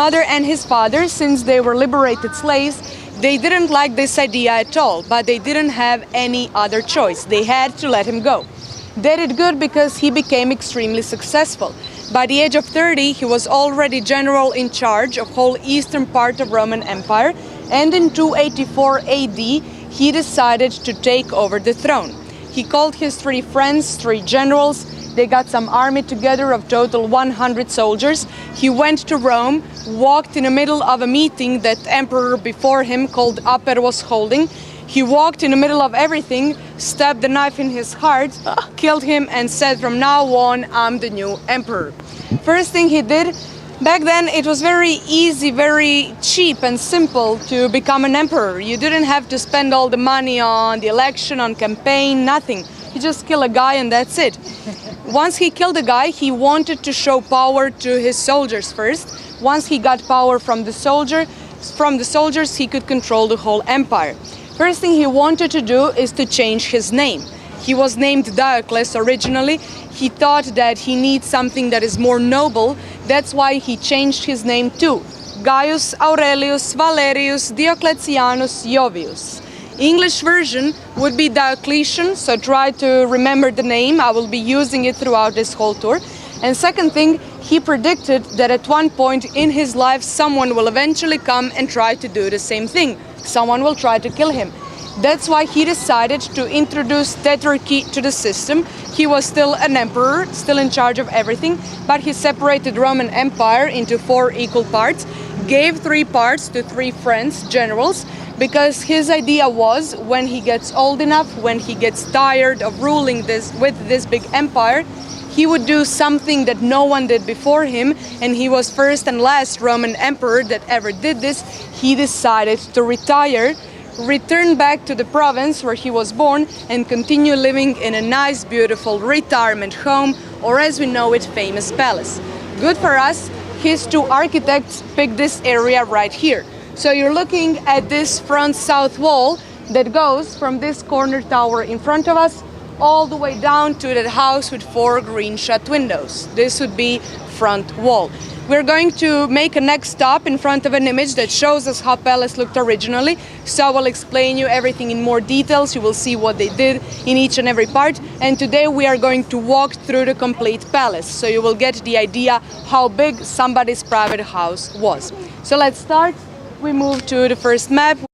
mother and his father, since they were liberated slaves, they didn't like this idea at all, but they didn't have any other choice. They had to let him go. They did good because he became extremely successful. By the age of 30, he was already general in charge of whole eastern part of Roman Empire, and in 284 AD, he decided to take over the throne. He called his 3 friends, 3 generals. They got some army together of total 100 soldiers. He went to Rome, walked in the middle of a meeting that emperor before him called Aper was holding. He walked in the middle of everything, stabbed the knife in his heart, killed him, and said, "From now on, I'm the new emperor." First thing he did, back then it was very easy, very cheap and simple to become an emperor. You didn't have to spend all the money on the election, on campaign, nothing. You just kill a guy and that's it. Once he killed a guy, he wanted to show power to his soldiers first. Once he got power from the soldiers, he could control the whole empire. First thing he wanted to do is to change his name. He was named Diocles originally. He thought that he needs something that is more noble. That's why he changed his name to Gaius Aurelius Valerius Diocletianus Jovius. English version would be Diocletian, so try to remember the name. I will be using it throughout this whole tour. And second thing, he predicted that at one point in his life, someone will eventually come and try to do the same thing. Someone will try to kill him. That's why he decided to introduce tetrarchy to the system. He was still an emperor, still in charge of everything, but he separated Roman Empire into 4 equal parts, gave 3 parts to 3 friends, generals, because his idea was when he gets old enough, when he gets tired of ruling with this big empire, he would do something that no one did before him, and he was first and last Roman emperor that ever did this. He decided to retire, return back to the province where he was born, and continue living in a nice, beautiful retirement home, or as we know it, famous palace. Good for us, his 2 architects picked this area right here. So you're looking at this front south wall that goes from this corner tower in front of us all the way down to that house with 4 green shut windows. This would be front wall. We're going to make a next stop in front of an image that shows us how palace looked originally. So I will explain you everything in more details. You will see what they did in each and every part. And today we are going to walk through the complete palace. So you will get the idea how big somebody's private house was. So let's start. We move to the first map.